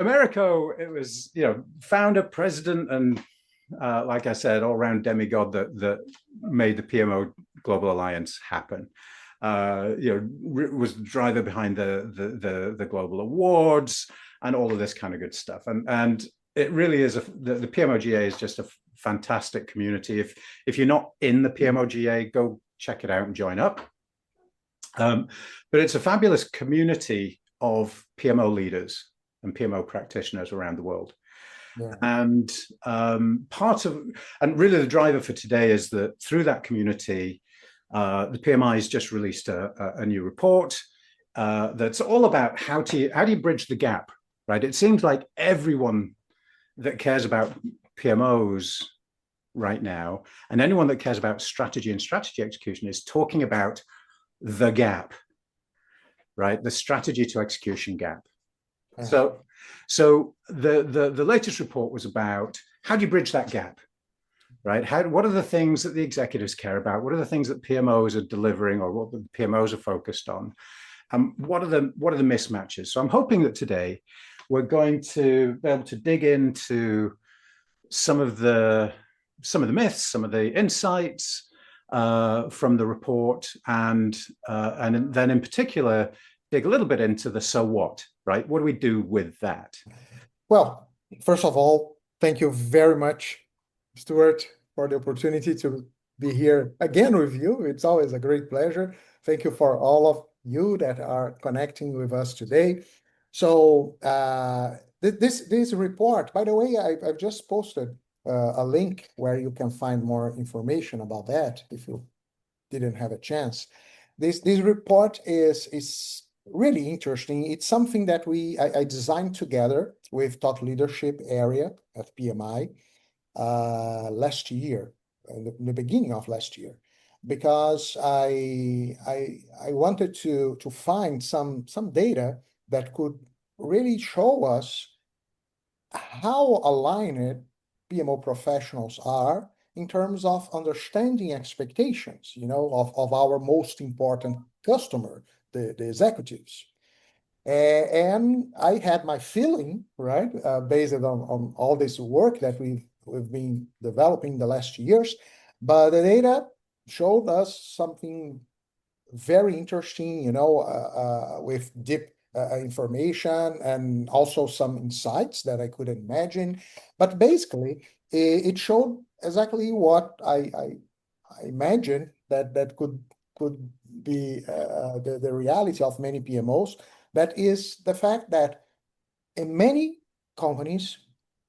Americo, it was, founder, president, and like I said, all-round demigod that made the PMO Global Alliance happen. Was the driver behind the global awards and all of this kind of good stuff. And it really is the PMOGA is just a fantastic community. If you're not in the PMOGA, go check it out and join up. But it's a fabulous community of PMO leaders and PMO practitioners around the world. Yeah. And really the driver for today is that through that community, the PMI has just released a new report that's all about how do you bridge the gap, right? It seems like everyone that cares about PMOs right now, and anyone that cares about strategy and strategy execution, is talking about the gap, right? The strategy to execution gap. Yeah. So the latest report was about how do you bridge that gap, right? What are the things that the executives care about? What are the things that PMOs are delivering, or what the PMOs are focused on? What are the mismatches? So I'm hoping that today we're going to be able to dig into some of the myths, some of the insights from the report, and then in particular dig a little bit into the so what, right? What do we do with that? Well, first of all, thank you very much, Stuart, for the opportunity to be here again with you. It's always a great pleasure. Thank you for all of you that are connecting with us today. So this report, by the way, I've just posted a link where you can find more information about that if you didn't have a chance. This report is really interesting. It's something that I designed together with thought leadership area at PMI last year, in the beginning of last year, because I wanted to find some data that could really show us how aligned PMO professionals are in terms of understanding expectations, of our most important customer, the executives. And I had my feeling, right, based on all this work that we've been developing the last years, but the data showed us something very interesting, with deep information and also some insights that I couldn't imagine. But basically, it showed exactly what I imagined that could be the reality of many PMOs. That is the fact that in many companies,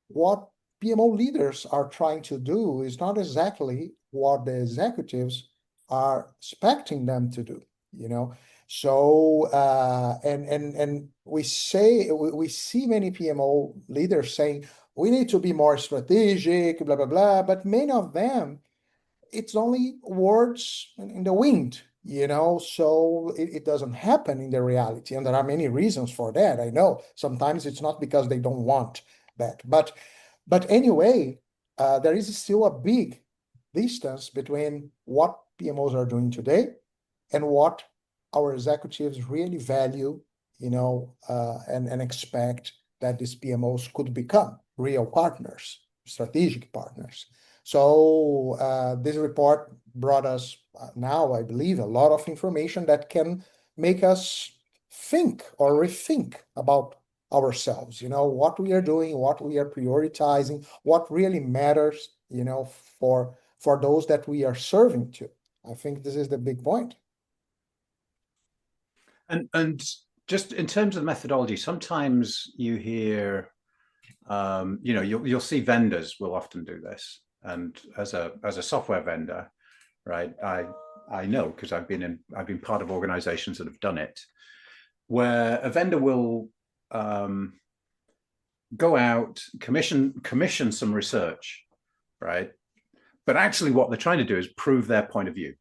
what PMO leaders are trying to do is not exactly what the executives are expecting them to do, So and we see many PMO leaders saying we need to be more strategic, blah blah blah. But many of them, it's only words in the wind, So it doesn't happen in the reality, and there are many reasons for that. I know sometimes it's not because they don't want that, but anyway, there is still a big distance between what PMOs are doing today and what our executives really value, and expect that these PMOs could become real partners, strategic partners. So this report brought us now, I believe, a lot of information that can make us think or rethink about ourselves, what we are doing, what we are prioritizing, what really matters, for those that we are serving to. I think this is the big point. And just in terms of methodology, sometimes you hear, you'll see vendors will often do this. And as a software vendor, right, I know because I've been part of organizations that have done it, where a vendor will go out, commission some research, right? But actually what they're trying to do is prove their point of view.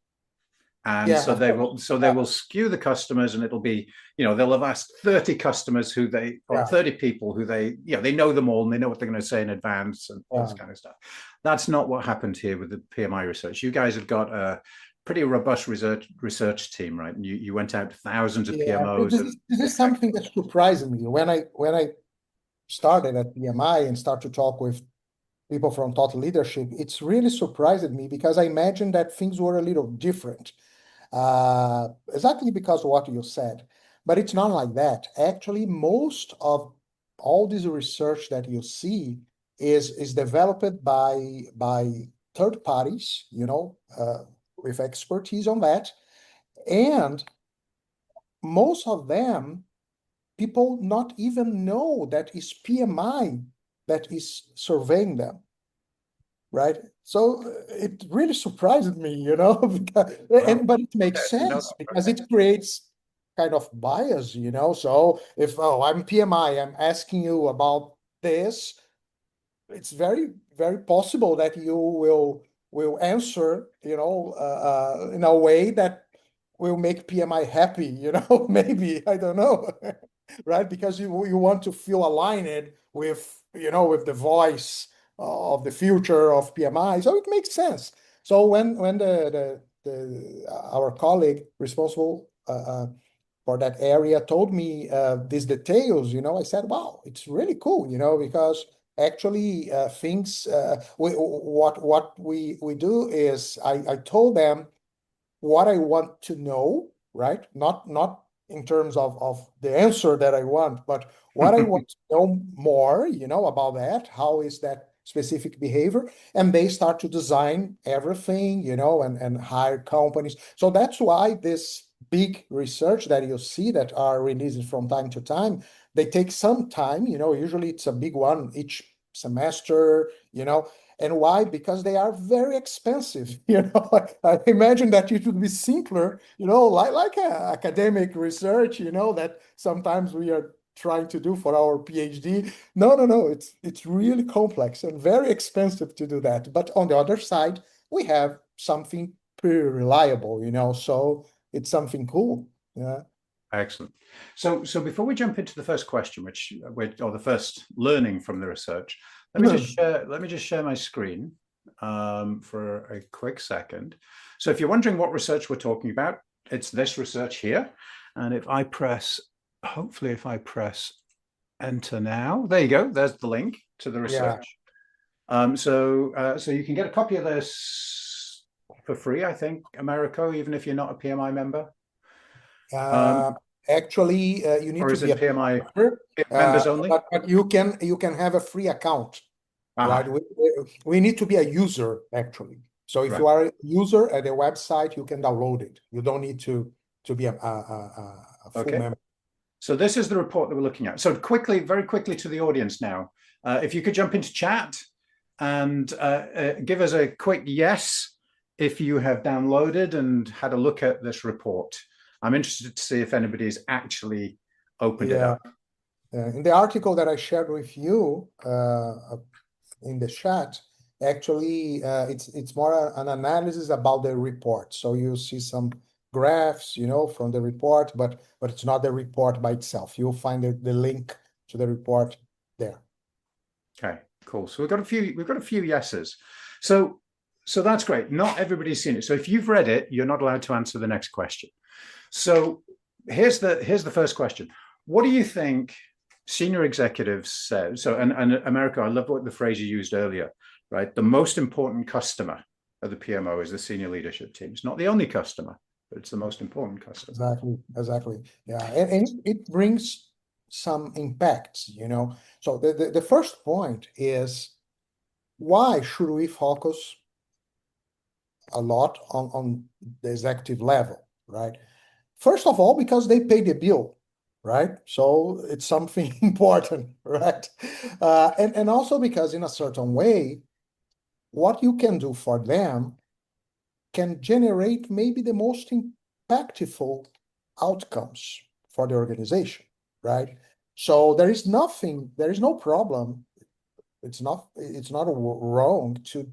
And so they will skew the customers, and it'll be, they'll have asked 30 customers 30 people who they know them all, and they know what they're going to say in advance and all this kind of stuff. That's not what happened here with the PMI research. You guys have got a pretty robust research team, right? And you went out to thousands of PMOs. This is something that surprised me when I started at PMI and start to talk with people from thought leadership, it's really surprised me because I imagined that things were a little different. Exactly because of what you said. But it's not like that. Actually, most of all this research that you see is developed by third parties, with expertise on that. And most of them, people not even know that it's PMI that is surveying them, right? So it really surprised me, because, Wow. but it makes Okay, I didn't know sense that. because Okay. it creates kind of bias, So if, oh, I'm PMI, I'm asking you about this, it's very, very possible that you will answer, in a way that will make PMI happy, maybe, I don't know, right? Because you want to feel aligned with, with the voice of the future of PMI. So it makes sense. So when our colleague responsible for that area told me these details, I said, wow, it's really cool, because actually things what we do is I told them what I want to know, right? Not in terms of the answer that I want, but what I want to know more, about that. How is that specific behavior? And they start to design everything, and hire companies. So that's why this big research that you see that are released from time to time, they take some time, usually it's a big one each semester, and why? Because they are very expensive. I imagine that it would be simpler, like academic research, that sometimes we are trying to do for our PhD. No, no, no. It's really complex and very expensive to do that. But on the other side, we have something pretty reliable, so it's something cool. Yeah. Excellent. So before we jump into the first question, or the first learning from the research, let me just share my screen for a quick second. So if you're wondering what research we're talking about, it's this research here. And hopefully if I press enter now, there you go. There's the link to the Yeah. research. So you can get a copy of this for free, I think, Americo, even if you're not a PMI member. Uh, Actually, you need Or to is be it a PMI member, members only? but you can have a free account, right? Aha, We need to be a user actually. So if right. you are a user at the website, you can download it. You don't need to be a full Okay. member. So this is the report that we're looking at. So quickly, very quickly to the audience now. If you could jump into chat and give us a quick yes if you have downloaded and had a look at this report. I'm interested to see if anybody's actually opened it Yeah. up. In the article that I shared with you in the chat, actually, it's more an analysis about the report. So you see some graphs, from the report, but it's not the report by itself. You'll find the link to the report there. Okay, cool. So we've got a few yeses. So that's great. Not everybody's seen it. So if you've read it, you're not allowed to answer the next question. So here's the first question. What do you think senior executives say? So and America, I love what the phrase you used earlier, right? The most important customer of the PMO is the senior leadership team. It's not the only customer, but it's the most important customer. Exactly. Yeah, and it brings some impacts, So the first point is, why should we focus a lot on the executive level, right? First of all, because they pay the bill, right? So it's something important, right? And also because in a certain way, what you can do for them can generate maybe the most impactful outcomes for the organization, right? So there is no problem. It's not wrong to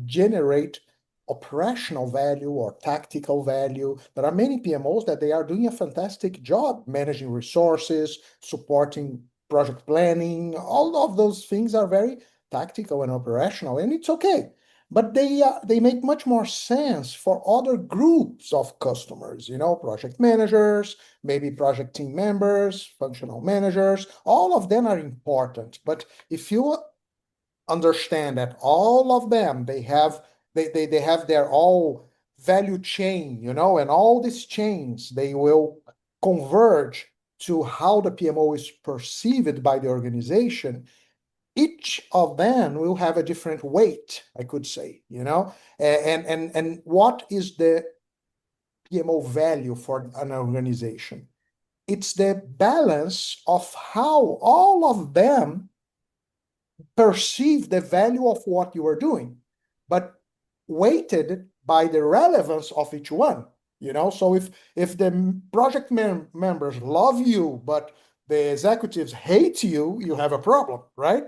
generate operational value or tactical value. There are many PMOs that they are doing a fantastic job managing resources, supporting project planning. All of those things are very tactical and operational, and it's okay. but they make much more sense for other groups of customers, project managers, maybe project team members, functional managers, all of them are important. But if you understand that all of them, they have their all value chain, and all these chains, they will converge to how the PMO is perceived by the organization. Each of them will have a different weight, I could say, and what is the PMO value for an organization? It's the balance of how all of them perceive the value of what you are doing, but weighted by the relevance of each one. So if the project members love you, but the executives hate you, you have a problem, right?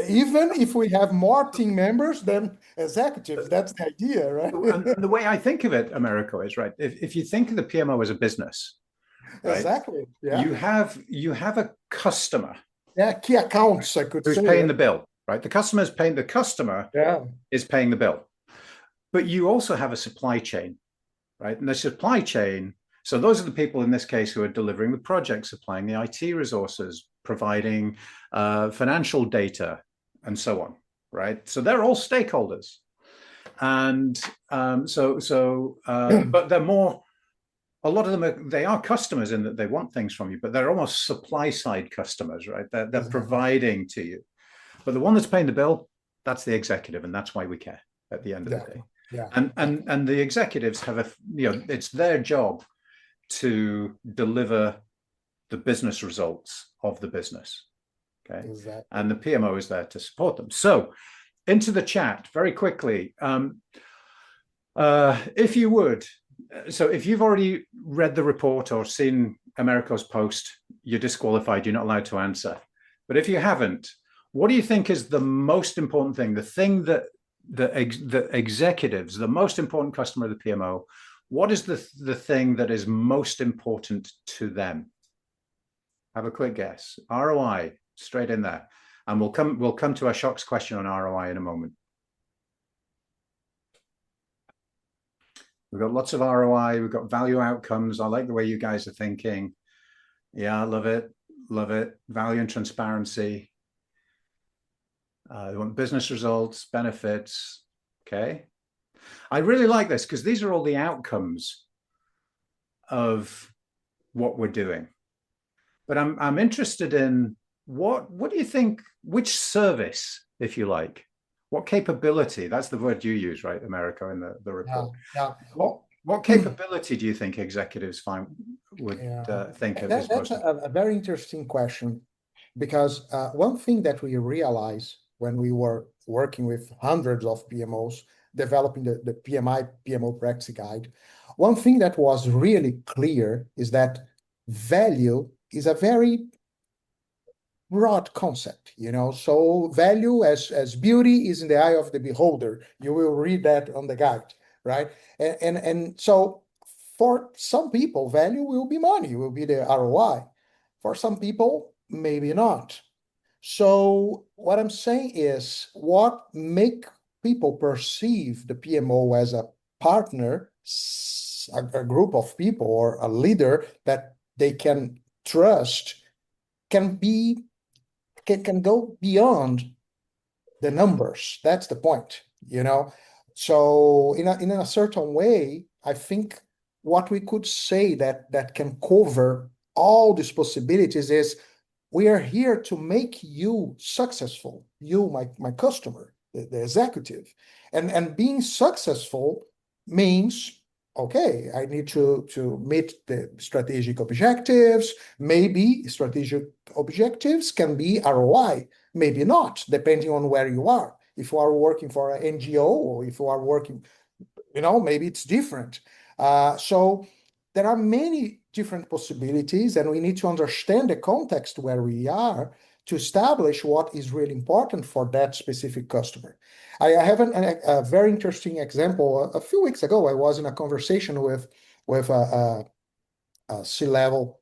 Even if we have more team members than executives, that's the idea, right? And the way I think of it, Americo, is right. If you think of the PMO as a business, right? Exactly. Yeah. You have a customer. Yeah, key accounts, I could who's say. paying the bill, right? The customer is paying the bill. But you also have a supply chain, right? And the supply chain, so those are the people in this case who are delivering the project, supplying the IT resources, providing financial data, and so on, right? So they're all stakeholders. And but they're more, a lot of them they are customers in that they want things from you, but they're almost supply side customers, right? They're providing to you. But the one that's paying the bill, that's the executive, and that's why we care at the end of the day. Yeah. And the executives have it's their job to deliver the business results of the business. Okay. Exactly. And the PMO is there to support them. So into the chat very quickly. If you would, so if you've already read the report or seen Americo's post, you're disqualified, you're not allowed to answer. But if you haven't, what do you think is the most important thing, the thing that the executives, the most important customer of the PMO, what is the thing that is most important to them? Have a quick guess. ROI, straight in there. And we'll come to Ashok's question on ROI in a moment. We've got lots of ROI. We've got value outcomes. I like the way you guys are thinking. Yeah, love it. Love it. Value and transparency. They want business results, benefits. Okay. I really like this because these are all the outcomes of what we're doing. But I'm interested in what do you think, which service, if you like, what capability, that's the word you use, right, Americo, in the report. Yeah. What capability do you think executives would think of as That's a very interesting question, because one thing that we realized when we were working with hundreds of PMOs, developing the PMO practice guide, one thing that was really clear is that value is a very broad concept, so value as beauty is in the eye of the beholder. You will read that on the guide, right? And so for some people, value will be money, will be the ROI. For some people, maybe not. So what I'm saying is, what make people perceive the PMO as a partner, a group of people or a leader that they can trust, can go beyond the numbers. That's the point, So in a certain way, I think what we could say that can cover all these possibilities is, we are here to make you successful, you, my customer, the executive. And being successful means, okay, I need to meet the strategic objectives. Maybe strategic objectives can be ROI, maybe not, depending on where you are. If you are working for an NGO, or if you are working, maybe it's different. So there are many different possibilities, and we need to understand the context where we are to establish what is really important for that specific customer. I have a very interesting example. A few weeks ago, I was in a conversation with a C-level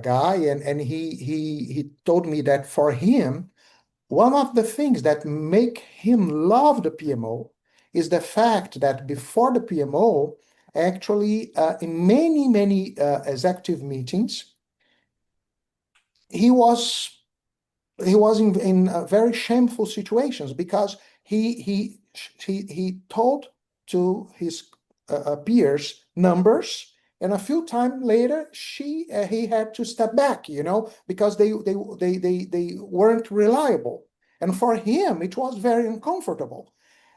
guy, and he told me that for him, one of the things that make him love the PMO is the fact that before the PMO, actually, in many executive meetings, he was in very shameful situations because he told to his peers numbers, and a few times later he had to step back, because they weren't reliable, and for him it was very uncomfortable.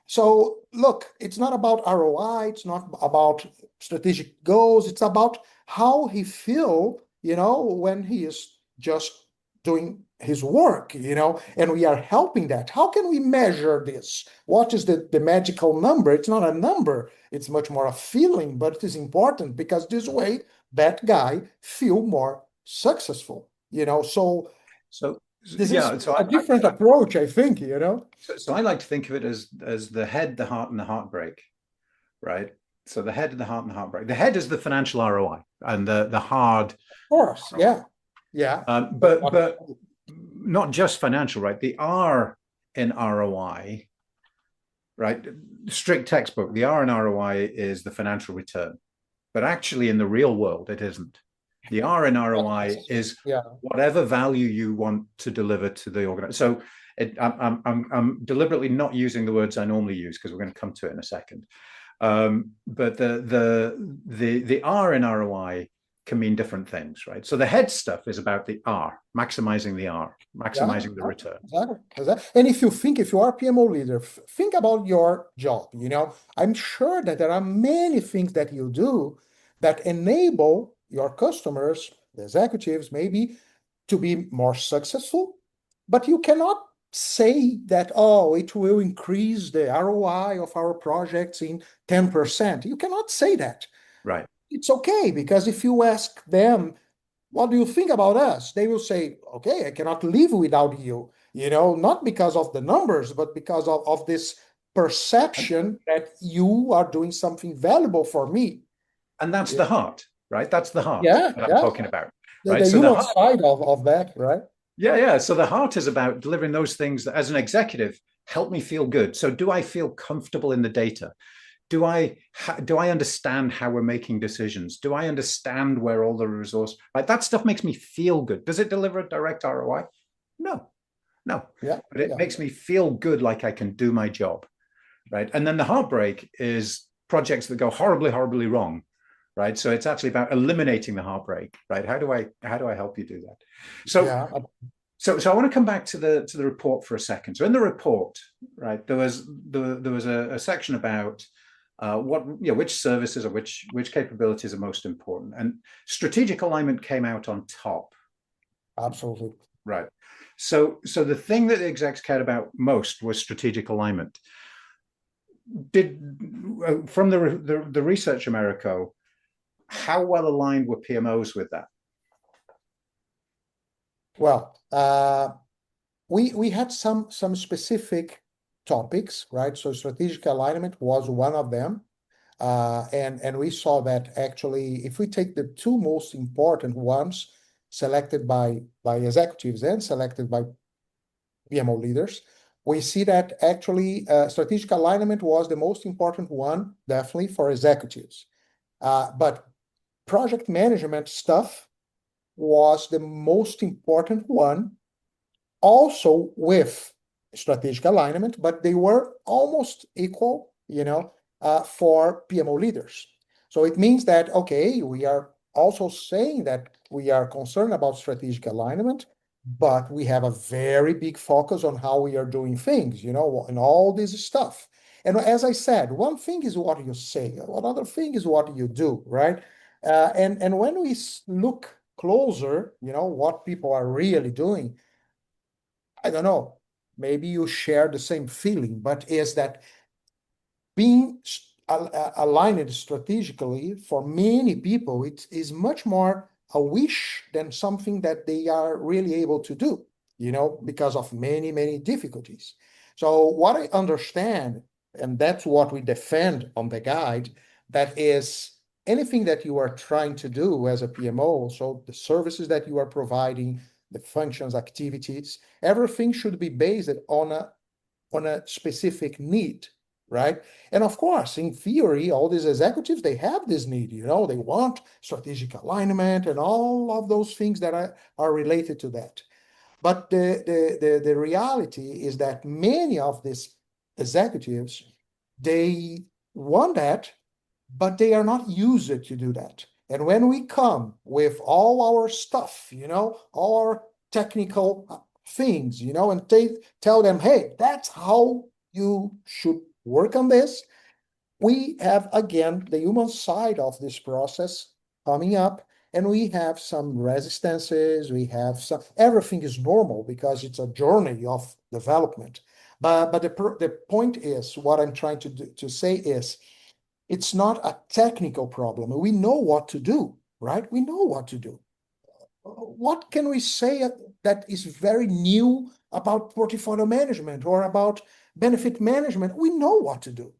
So look, it's not about ROI, it's not about strategic goals, it's about how he feel, when he is just doing his work, and we are helping that. How can we measure this? What is the magical number? It's not a number, it's much more a feeling, but it is important because this way that guy feel more successful, so So this yeah, is a different approach, I think, so I like to think of it as the head, the heart, and the heartbreak, right? So the head, the heart, and the heartbreak. The head is the financial ROI, and the hard. Of course, yeah. But not just financial, right? The R in ROI, right? Strict textbook. The R in ROI is the financial return, but actually in the real world, it isn't. The R in ROI is whatever value you want to deliver to the organization. So I'm deliberately not using the words I normally use because we're going to come to it in a second. But the R in ROI can mean different things, right? So the head stuff is about the R, maximizing the R, maximizing the return. Exactly. And if you are a PMO leader, think about your job. I'm sure that there are many things that you do that enable your customers, the executives maybe, to be more successful, but you cannot say that, oh, it will increase the ROI of our projects in 10%. You cannot say that. Right. It's okay, because if you ask them, what do you think about us? They will say, okay, I cannot live without you, not because of the numbers, but because of this perception that you are doing something valuable for me. And that's the heart, right? That's the heart that I'm talking about. The human side of that, right? Yeah. So the heart is about delivering those things that, as an executive, help me feel good. So do I feel comfortable in the data? Do I understand how we're making decisions? Do I understand where all the resource, right? That stuff makes me feel good. Does it deliver a direct ROI? No. But it makes me feel good, like I can do my job, right? And then the heartbreak is projects that go horribly wrong, right? So it's actually about eliminating the heartbreak, right? How do I help you do that? So I want to come back to the report for a second. So in the report, right, there was a section about which services or which capabilities are most important, and strategic alignment came out on top. Absolutely. Right. So the thing that the execs cared about most was strategic alignment. From the research, Americo, how well aligned were PMOs with that? Well, we had some specific topics, right? So strategic alignment was one of them. And we saw that actually, if we take the two most important ones selected by executives and selected by PMO leaders, we see that actually strategic alignment was the most important one, definitely for executives. But project management stuff was the most important one, also with strategic alignment, but they were almost equal, for PMO leaders. So it means that, okay, we are also saying that we are concerned about strategic alignment, but we have a very big focus on how we are doing things, and all this stuff. And as I said, one thing is what you say, another thing is what you do, right? And when we look closer, what people are really doing, I don't know, maybe you share the same feeling, but is that being aligned strategically for many people, it is much more a wish than something that they are really able to do, because of many difficulties. So what I understand, and that's what we defend on the guide, that is anything that you are trying to do as a PMO, so the services that you are providing, the functions, activities, everything should be based on a specific need. right? And of course, in theory, all these executives, they have this need, they want strategic alignment and all of those things that are related to that. But the reality is that many of these executives, they want that, but they are not used to do that. And when we come with all our stuff, all our technical things, and tell them, hey, that's how you should work on this, we have, again, the human side of this process coming up, and we have some resistances, everything is normal because it's a journey of development. But the point is, what I'm trying to say is, it's not a technical problem. We know what to do, right? We know what to do. What can we say that is very new about portfolio management or about benefit management? We know what to do.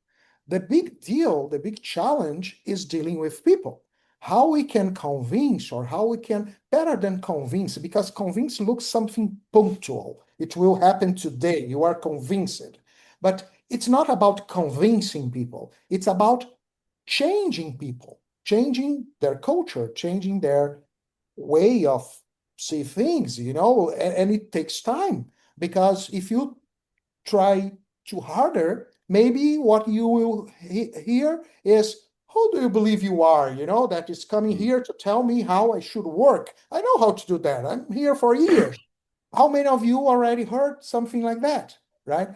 The big deal, the big challenge is dealing with people. How we can convince, or how we can, better than convince, because convince looks something punctual. It will happen today. You are convinced. But it's not about convincing people. It's about changing people, changing their culture, changing their way of see things, and it takes time, because if you try too harder, maybe what you will hear is, who do you believe you are, that is coming here to tell me how I should work? I know how to do that. I'm here for years. How many of you already heard something like that, right?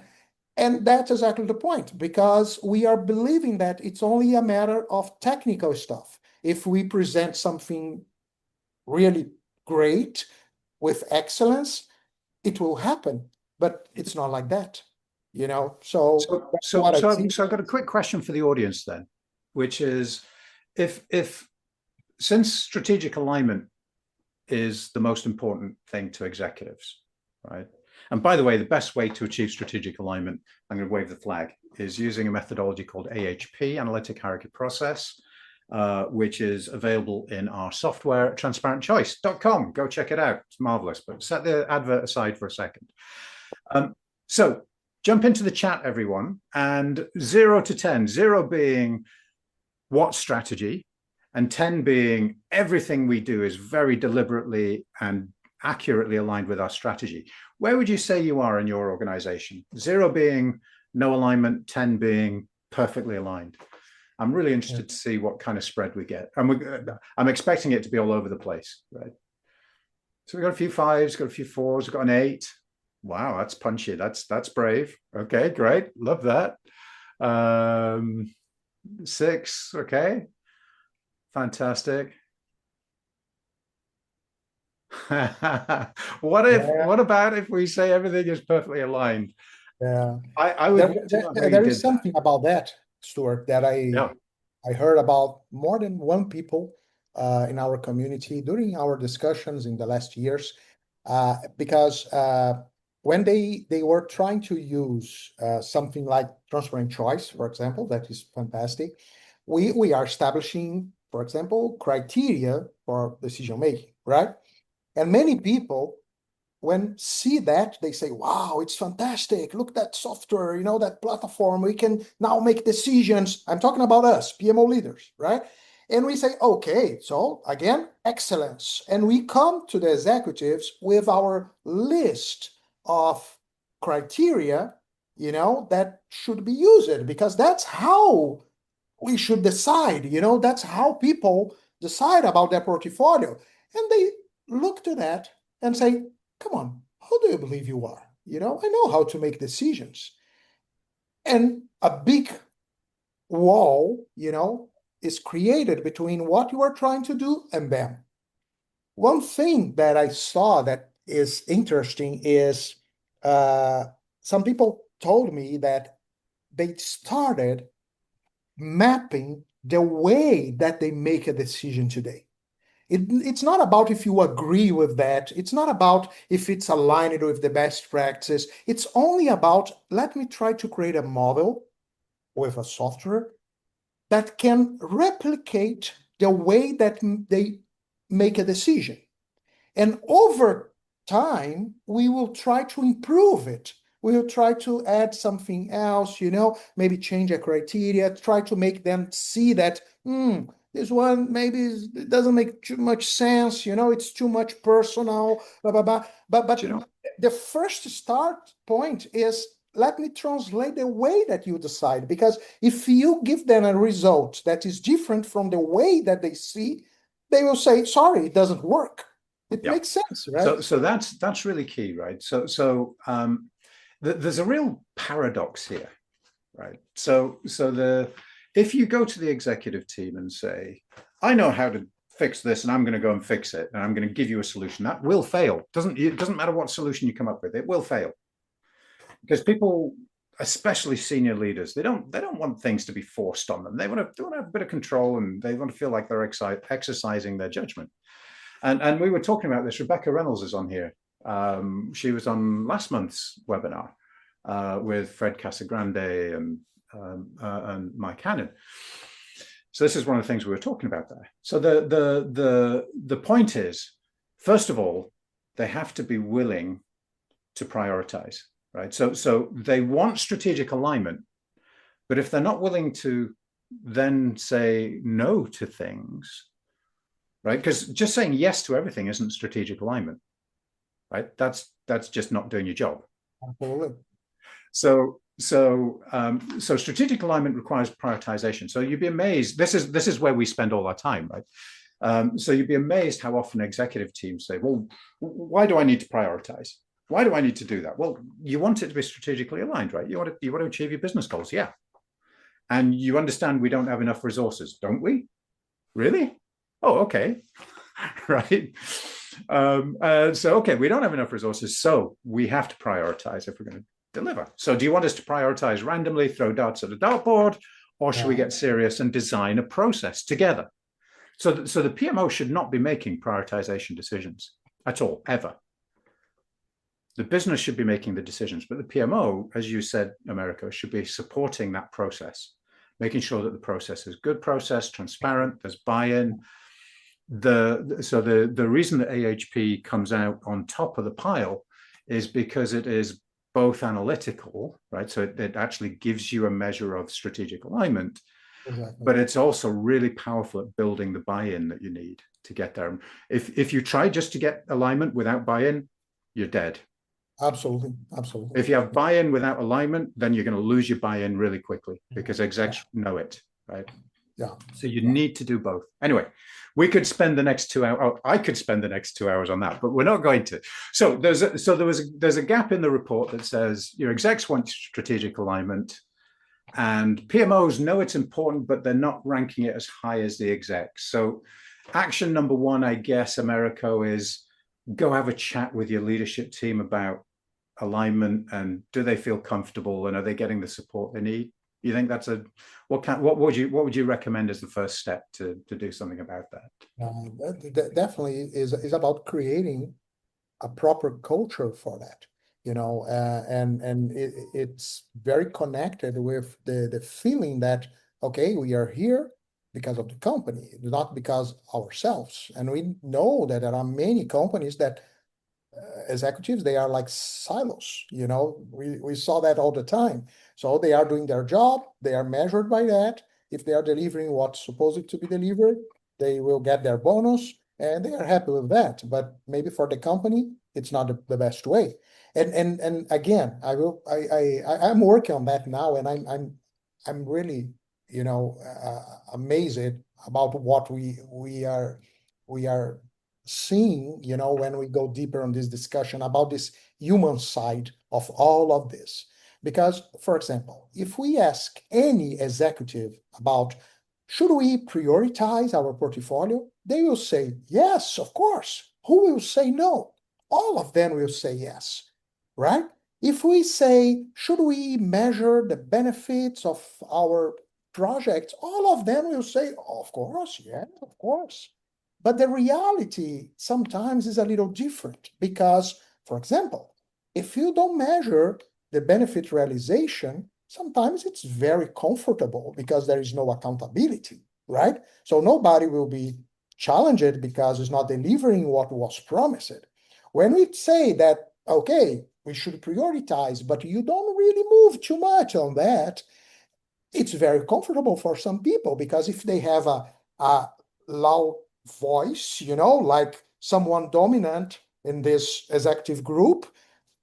And that's exactly the point, because we are believing that it's only a matter of technical stuff. If we present something really great with excellence, it will happen. But it's not like that, So that's what I see. So I've got a quick question for the audience then, which is, if since strategic alignment is the most important thing to executives, right? And by the way, the best way to achieve strategic alignment, I'm going to wave the flag, is using a methodology called AHP, Analytic Hierarchy Process, which is available in our software at TransparentChoice.com. Go check it out. It's marvelous. But set the advert aside for a second. So jump into the chat, everyone, and 0 to 10, 0 being what strategy, and 10 being everything we do is very deliberately and accurately aligned with our strategy. Where would you say you are in your organization? 0 being no alignment, 10 being perfectly aligned. I'm really interested to see what kind of spread we get. And I'm expecting it to be all over the place, right? So we've got a few 5s, got a few 4s, we've got an 8. Wow, that's punchy. That's brave. Okay, great. Love that. 6, okay. Fantastic. What about if we say everything is perfectly aligned? Yeah. I would there is something about that, Stuart, that yeah. I heard about more than one people in our community during our discussions in the last years, because when they were trying to use something like TransparentChoice, for example, that is fantastic. We are establishing, for example, criteria for decision making, right? And many people, when see that, they say, wow, it's fantastic. Look, that software, that platform, we can now make decisions. I'm talking about us, PMO leaders, right? And we say, okay, so again, excellence. And we come to the executives with our list of criteria, that should be used, because that's how we should decide, that's how people decide about their portfolio. And they look to that and say, come on, who do you believe you are? I know how to make decisions. And a big wall, is created between what you are trying to do and them. One thing that I saw that is interesting is some people told me that they started mapping the way that they make a decision today. It's not about if you agree with that. It's not about if it's aligned with the best practices. It's only about, let me try to create a model with a software that can replicate the way that they make a decision. And over time, we will try to improve it we'll try to add something else, maybe change a criteria, try to make them see that, this one maybe it doesn't make too much sense, it's too much personal, blah, blah, blah. But the first start point is, let me translate the way that you decide, because if you give them a result that is different from the way that they see, they will say, sorry, it doesn't work. It makes sense, right? So that's really key, right? So there's a real paradox here, right? So if you go to the executive team and say, I know how to fix this and I'm going to go and fix it and I'm going to give you a solution, that will fail. It doesn't matter what solution you come up with, it will fail. Because people, especially senior leaders, they don't want things to be forced on them. They want to have a bit of control, and they want to feel like they're exercising their judgment. And we were talking about this. Rebecca Reynolds is on here. She was on last month's webinar with Fred Casagrande and Mike Hannon. So this is one of the things we were talking about there. So the point is, first of all, they have to be willing to prioritize. Right. So they want strategic alignment, but if they're not willing to then say no to things, right? Because just saying yes to everything isn't strategic alignment, right? That's just not doing your job. Absolutely. So strategic alignment requires prioritization. So you'd be amazed. This is where we spend all our time, right? So you'd be amazed how often executive teams say, well, why do I need to prioritize? Why do I need to do that? Well, you want it to be strategically aligned, right? You want to achieve your business goals, yeah. And you understand we don't have enough resources, don't we? Really? Oh, okay. Right. So, okay, we don't have enough resources, so we have to prioritize if we're going to deliver. So do you want us to prioritize randomly, throw darts at a dartboard, or should we get serious and design a process together? So the PMO should not be making prioritization decisions at all, ever. The business should be making the decisions, but the PMO, as you said, Americo, should be supporting that process, making sure that the process is good process, transparent, there's buy-in. So the reason that AHP comes out on top of the pile is because it is both analytical, right? So it actually gives you a measure of strategic alignment, but it's also really powerful at building the buy-in that you need to get there. If you try just to get alignment without buy-in, you're dead. Absolutely. If you have buy-in without alignment, then you're going to lose your buy-in really quickly because execs know it, right? Yeah. So you need to do both. Anyway, we could spend the next 2 hours. Oh, I could spend the next 2 hours on that, but we're not going to. So there's a gap in the report that says your execs want strategic alignment, and PMOs know it's important, but they're not ranking it as high as the execs. So action number one, I guess, Americo, is go have a chat with your leadership team about alignment, and do they feel comfortable, and are they getting the support they need? You think that's what would you recommend as the first step to do something about that? That definitely is about creating a proper culture for that, and it's very connected with the feeling that, okay, we are here because of the company, not because ourselves. And we know that there are many companies that executives, they are like silos, we saw that all the time. So they are doing their job, they are measured by that. If they are delivering what's supposed to be delivered, they will get their bonus and they are happy with that. But maybe for the company, it's not the best way. And again, I'm working on that now, and I'm really amazed about what we are seeing, when we go deeper on this discussion about this human side of all of this. Because, for example, if we ask any executive about should we prioritize our portfolio, they will say yes, of course. Who will say no? All of them will say yes, right? If we say, should we measure the benefits of our projects, all of them will say, of course, yeah, of course. But the reality sometimes is a little different because, for example, if you don't measure the benefit realization, sometimes it's very comfortable because there is no accountability, right? So nobody will be challenged because it's not delivering what was promised. When we say that, okay, we should prioritize, but you don't really move too much on that. It's very comfortable for some people because if they have a loud voice, like someone dominant in this executive group,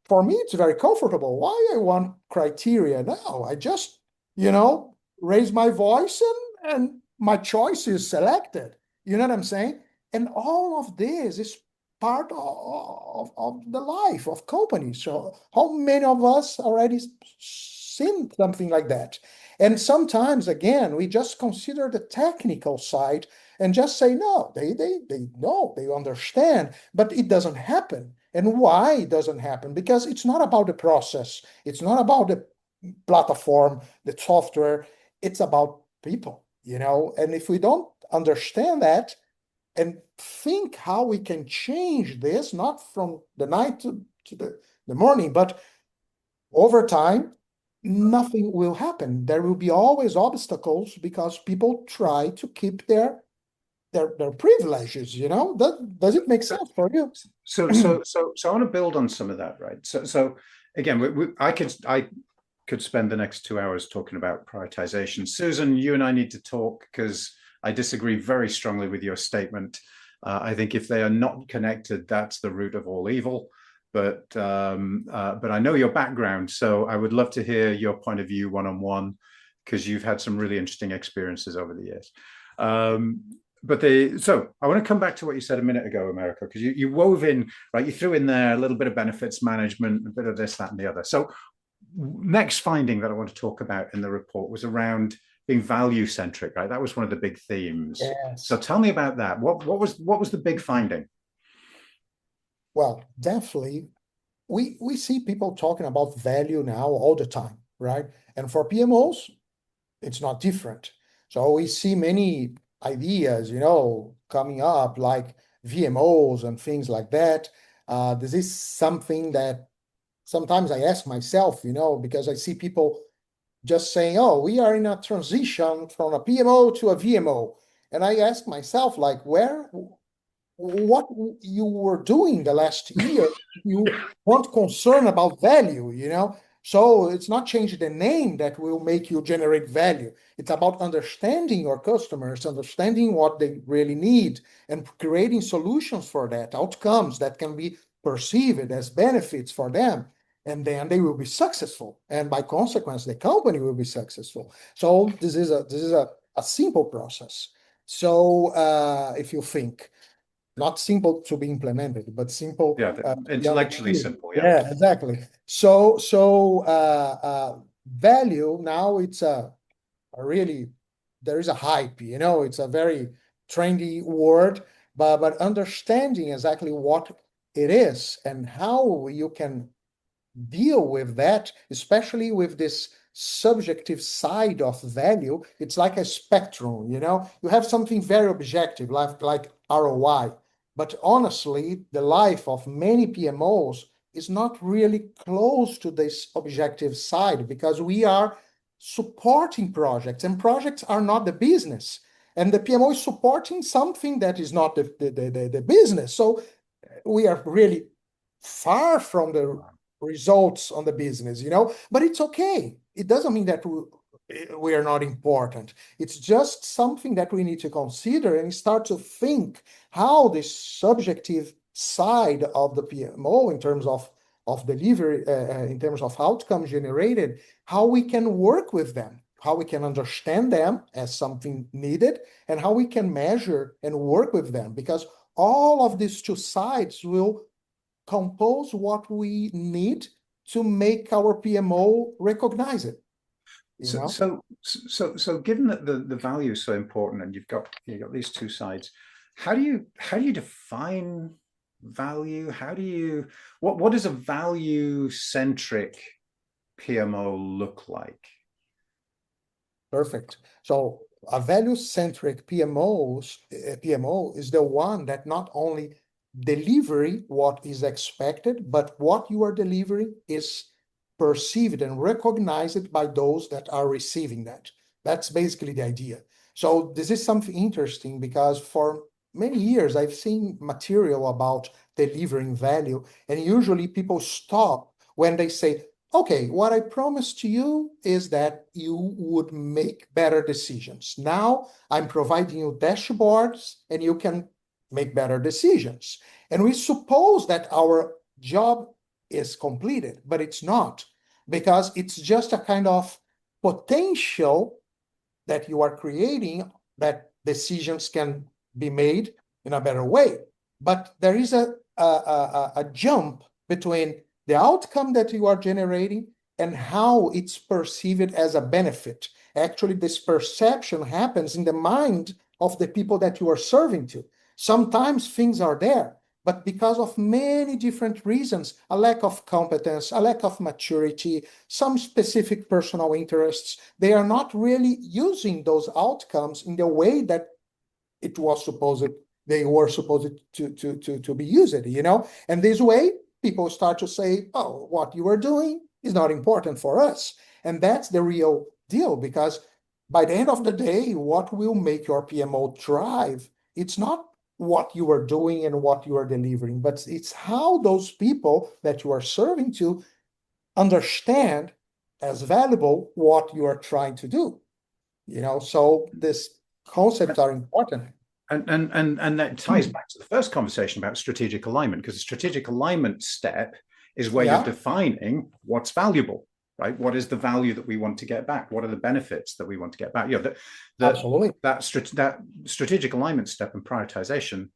for me, it's very comfortable. Why I want criteria now? I just, raise my voice and my choice is selected. You know what I'm saying? And all of this is part of the life of companies. So how many of us already seen something like that? And sometimes, again, we just consider the technical side and just say, no, they know, they understand, but it doesn't happen. And why it doesn't happen? Because it's not about the process. It's not about the platform, the software. It's about people, And if we don't understand that and think how we can change this, not from the night to the morning, but over time, nothing will happen. There will be always obstacles because people try to keep their privileges, does it make sense for you? So I want to build on some of that, right? So again, I could spend the next 2 hours talking about prioritization. Susan, you and I need to talk because I disagree very strongly with your statement. I think if they are not connected, that's the root of all evil. But I know your background, so I would love to hear your point of view one-on-one because you've had some really interesting experiences over the years. So I want to come back to what you said a minute ago, Americo, because you wove in, right? You threw in there a little bit of benefits management, a bit of this, that, and the other. So next finding that I want to talk about in the report was around being value centric, right? That was one of the big themes. Yes. So tell me about that. What was the big finding? Well, definitely, we see people talking about value now all the time, right? And for PMOs, it's not different. So we see many ideas, coming up like VMOs and things like that. This is something that sometimes I ask myself, because I see people just saying, oh, we are in a transition from a PMO to a VMO. And I ask myself, like, what you were doing the last year, you weren't concerned about value, So it's not changing the name that will make you generate value. It's about understanding your customers, understanding what they really need, and creating solutions for that, outcomes that can be perceived as benefits for them. And then they will be successful. And by consequence, the company will be successful. So this is a simple process. So if you think, not simple to be implemented, but simple. Intellectually simple. Yeah, exactly. So value now it's a really, there is a hype, it's a very trendy word, but understanding exactly what it is and how you can deal with that, especially with this subjective side of value. It's like a spectrum, you have something very objective like ROI, but honestly the life of many PMOs is not really close to this objective side because we are supporting projects and projects are not the business, and the PMO is supporting something that is not the business. So we are really far from the results on the business, but it's okay. It doesn't mean that we are not important. It's just something that we need to consider and start to think how this subjective side of the PMO in terms of delivery, in terms of outcome generated, how we can work with them, how we can understand them as something needed, and how we can measure and work with them, because all of these two sides will compose what we need to make our PMO recognize it. So given that the value is so important and you've got these two sides, how do you define value? What does a value centric PMO look like? Perfect. So a value centric PMO is the one that not only delivering what is expected, but what you are delivering is perceived and recognized by those that are receiving that. That's basically the idea. So this is something interesting because for many years I've seen material about delivering value, and usually people stop when they say, okay, what I promised to you is that you would make better decisions. Now I'm providing you dashboards and you can make better decisions. And we suppose that our job is completed, but it's not, because it's just a kind of potential that you are creating that decisions can be made in a better way. But there is a jump between the outcome that you are generating and how it's perceived as a benefit. Actually, this perception happens in the mind of the people that you are serving to. Sometimes things are there, but because of many different reasons, a lack of competence, a lack of maturity, some specific personal interests, they are not really using those outcomes in the way that it was supposed they were supposed to be used, you know? And this way, people start to say, oh, what you are doing is not important for us. And that's the real deal, because by the end of the day, what will make your PMO thrive, it's not what you are doing and what you are delivering, but it's how those people that you are serving to understand as valuable what you are trying to do. You know, so these concepts are important. And that ties back to the first conversation about strategic alignment, because the strategic alignment step is where you're defining what's valuable, right? What is the value that we want to get back? What are the benefits that we want to get back? You know, Absolutely. That strategic alignment step and prioritization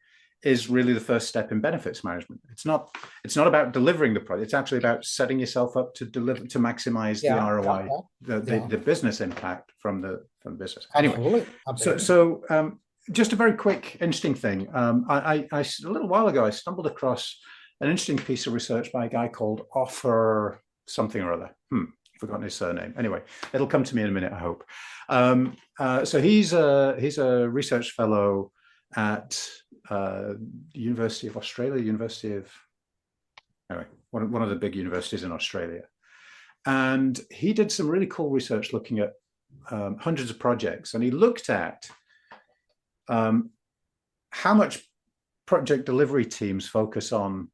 is really the first step in benefits management. It's not about delivering the product. It's actually about setting yourself up to deliver, to maximize the ROI, the business impact from the business. Anyway, Absolutely. Just a very quick, interesting thing. I a little while ago, I stumbled across an interesting piece of research by a guy called Offer something or other. Forgotten his surname. Anyway, it'll come to me in a minute, I hope. So he's a research fellow at University of Australia, anyway, one of the big universities in Australia. And he did some really cool research looking at hundreds of projects, and he looked at how much project delivery teams focus on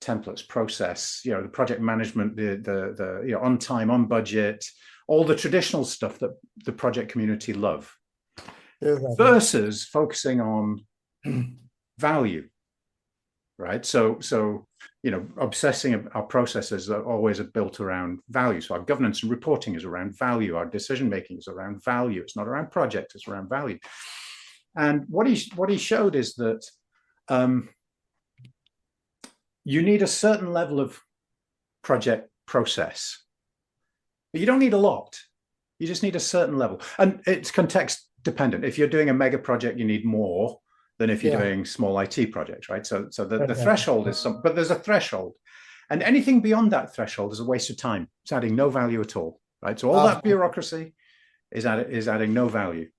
templates, process, you know, the project management, the you know, on time, on budget, all the traditional stuff that the project community love, versus focusing on value, right? So you know, obsessing our processes are always built around value. So our governance and reporting is around value. Our decision making is around value. It's not around project. It's around value. And what he showed is that you need a certain level of project process, but you don't need a lot. You just need a certain level, and it's context dependent. If you're doing a mega project, you need more than if you're doing small IT projects, right? So the threshold is some, but there's a threshold, and anything beyond that threshold is a waste of time. It's adding no value at all, right? So all that bureaucracy is adding no value.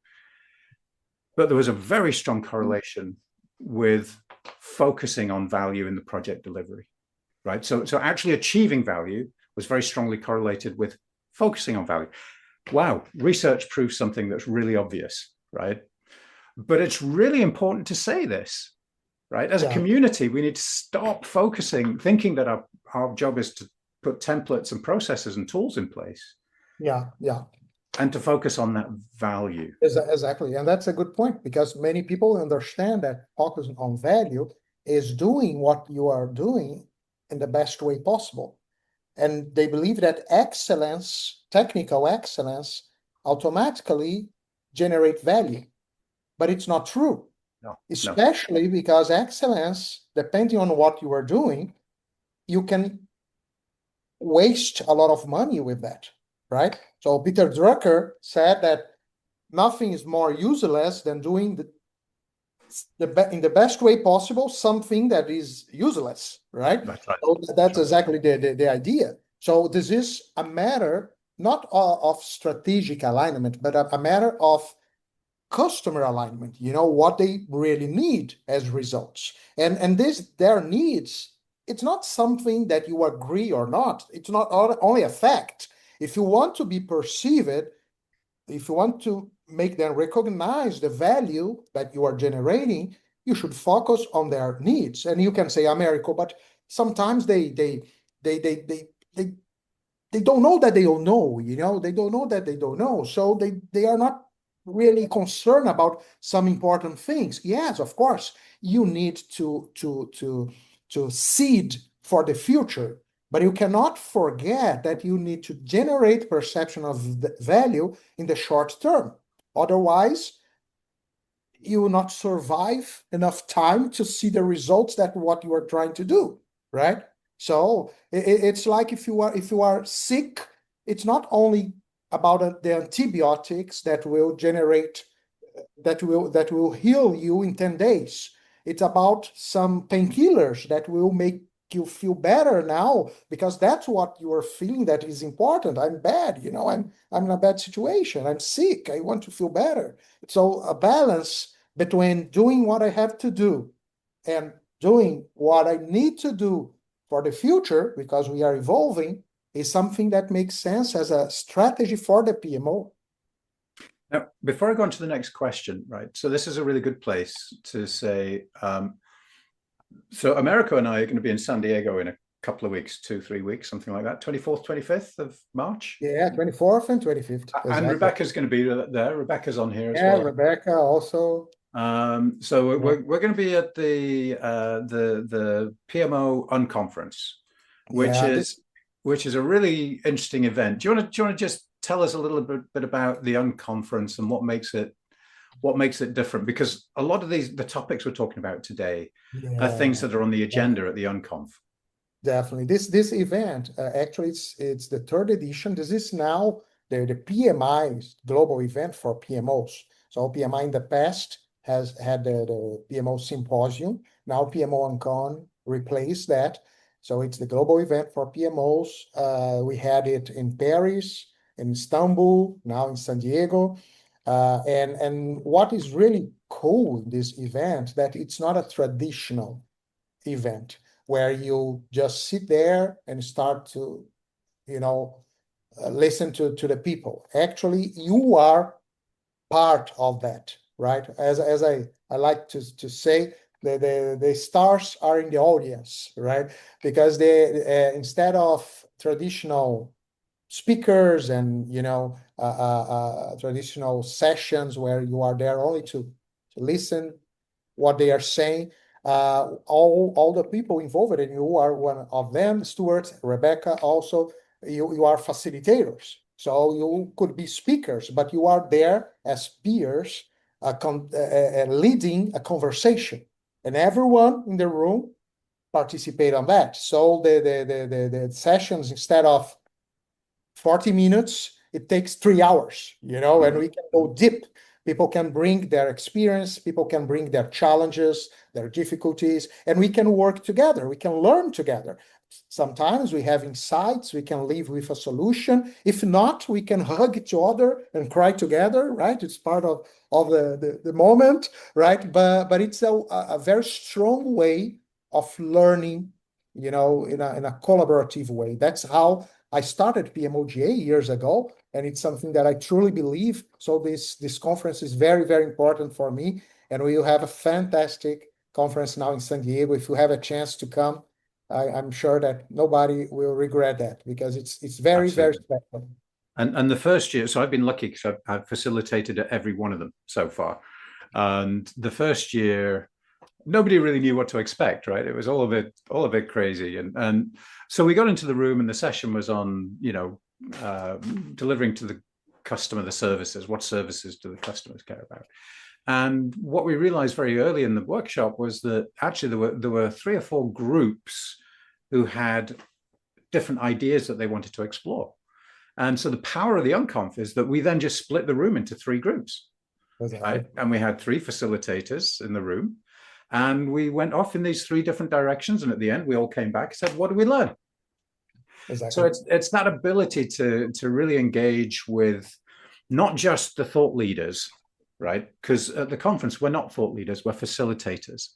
But there was a very strong correlation with focusing on value in the project delivery, right? So actually achieving value was very strongly correlated with focusing on value. Wow, research proves something that's really obvious, right? But it's really important to say this, right? As a community, we need to stop thinking that our job is to put templates and processes and tools in place. And to focus on that value. Exactly. And that's a good point, because many people understand that focusing on value is doing what you are doing in the best way possible. And they believe that excellence, technical excellence, automatically generate value. But it's not true. Especially because excellence, depending on what you are doing, you can waste a lot of money with that, right? So Peter Drucker said that nothing is more useless than doing in the best way possible something that is useless, right? So that's exactly the idea. So this is a matter not of strategic alignment, but a matter of customer alignment. You know what they really need as results, and their needs. It's not something that you agree or not. It's not only a fact. If you want to be perceived, if you want to make them recognize the value that you are generating, you should focus on their needs. And you can say, Americo, but sometimes they they they don't know that they don't know, they don't know that they don't know. So they are not really concerned about some important things. Yes, of course, you need to seed for the future, but you cannot forget that you need to generate perception of the value in the short term. Otherwise, you will not survive enough time to see the results that what you are trying to do, right? So it's like if you are sick, it's not only about the antibiotics that will generate that will heal you in 10 days. It's about some painkillers that will make you feel better now because that's what you are feeling that is important. I'm bad, I'm in a bad situation. I'm sick. I want to feel better. So a balance between doing what I have to do and doing what I need to do for the future, because we are evolving, is something that makes sense as a strategy for the PMO. Now, before I go on to the next question, right? So this is a really good place to say, so Americo and I are going to be in San Diego in a couple of weeks, 2-3 weeks, something like that, 24th, 25th of March. Yeah, 24th and 25th. And exactly. Rebecca's going to be there. Rebecca's on here as Yeah, well. Rebecca also. So we're going to be at the PMO Unconference, which is a really interesting event. Do you want to just tell us a little bit about the Unconference and what makes it different? Because a lot of the topics we're talking about today are things that are on the agenda at the Unconf. Definitely. This event, actually, it's the third edition. This is now the PMI's global event for PMOs. So PMI in the past has had the PMO Symposium. Now PMO Uncon replaced that. So it's the global event for PMOs. We had it in Paris, in Istanbul, now in San Diego. And what is really cool in this event that it's not a traditional event where you just sit there and start to, listen to the people. Actually, you are part of that, right? As I like to say, the stars are in the audience, right? Because they instead of traditional speakers and traditional sessions where you are there only to listen what they are saying. All the people involved, and you are one of them, Stuart, Rebecca, also, you are facilitators. So you could be speakers, but you are there as peers, leading a conversation. And everyone in the room participate on that. So the sessions, instead of 40 minutes, it takes 3 hours, and we can go deep. People can bring their experience, people can bring their challenges, their difficulties, and we can work together. We can learn together. Sometimes we have insights, we can leave with a solution. If not, we can hug each other and cry together, right? It's part of the moment, right? But it's a very strong way of learning, in a collaborative way. That's how I started PMOGA years ago, and it's something that I truly believe. So this conference is very, very important for me, and we will have a fantastic conference now in San Diego. If you have a chance to come, I'm sure that nobody will regret that because it's very, very special. And the first year, so I've been lucky because I've facilitated at every one of them so far. And the first year, nobody really knew what to expect, right? It was all a bit crazy. And so we got into the room and the session was on, delivering to the customer the services. What services do the customers care about? And what we realized very early in the workshop was that actually there were 3 or 4 groups who had different ideas that they wanted to explore. And so the power of the Unconf is that we then just split the room into 3 groups, right? And we had 3 facilitators in the room. And we went off in these 3 different directions. And at the end, we all came back and said, what did we learn? So it's that ability to really engage with not just the thought leaders, right? Because at the conference, we're not thought leaders, we're facilitators.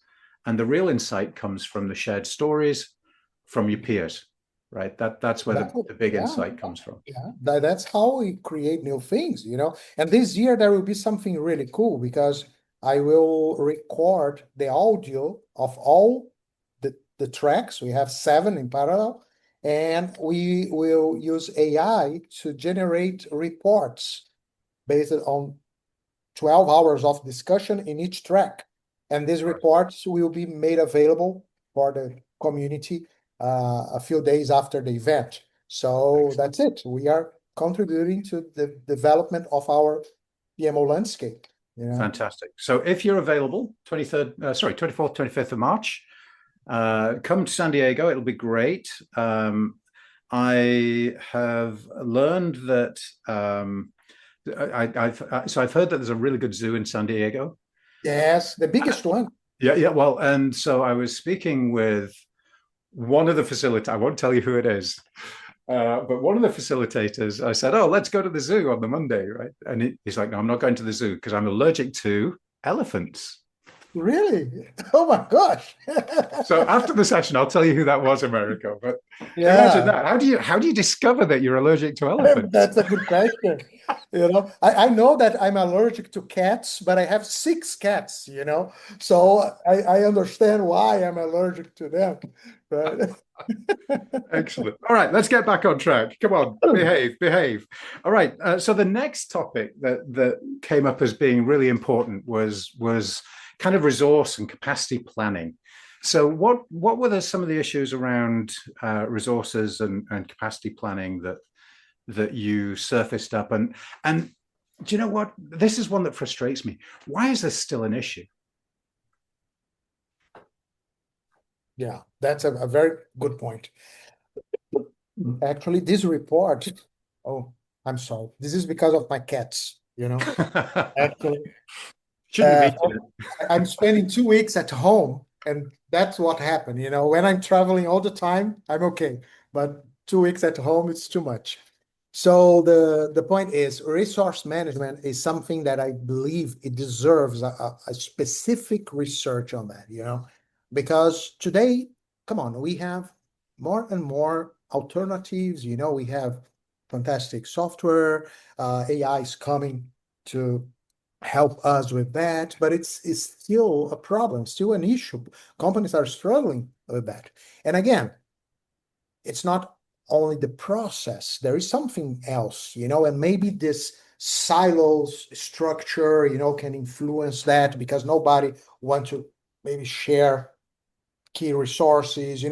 And the real insight comes from the shared stories from your peers, right? That's where the big insight comes from. Yeah, that's how we create new things, And this year, there will be something really cool because I will record the audio of all the tracks. We have 7 in parallel. and we will use AI to generate reports based on 12 hours of discussion in each track. And these reports will be made available for the community a few days after the event. So that's it. We are contributing to the development of our PMO landscape. Fantastic. So if you're available, 24th, 25th of March, come to San Diego. It'll be great. I have learned that I've heard that there's a really good zoo in San Diego. Yes, the biggest one. Yeah. Well, and so I was speaking with one of the facilitators. I won't tell you who it is, but one of the facilitators. I said, "Oh, let's go to the zoo on the Monday, right?" And he's like, "No, I'm not going to the zoo because I'm allergic to elephants." Really? Oh my gosh. So after the session, I'll tell you who that was, Americo. But imagine that. How do you discover that you're allergic to elephants? That's a good question. I know that I'm allergic to cats, but I have 6 cats, so I understand why I'm allergic to them. But Excellent. All right, let's get back on track. Come on, behave. All right. So the next topic that came up as being really important was kind of resource and capacity planning. So what were some of the issues around resources and capacity planning that you surfaced up? And do you know what? This is one that frustrates me. Why is this still an issue? Yeah, that's a very good point. Actually, this report, oh, I'm sorry. This is because of my cats, Actually, Shouldn't be. I'm spending 2 weeks at home, and that's what happened. When I'm traveling all the time, I'm okay. But 2 weeks at home, it's too much. So the point is, resource management is something that I believe it deserves a specific research on that, because today, come on, we have more and more alternatives. We have fantastic software, AI is coming to help us with that, but it's still a problem, still an issue. Companies are struggling with that. And again, it's not only the process, there is something else, and maybe this silos structure, can influence that because nobody wants to maybe share key resources.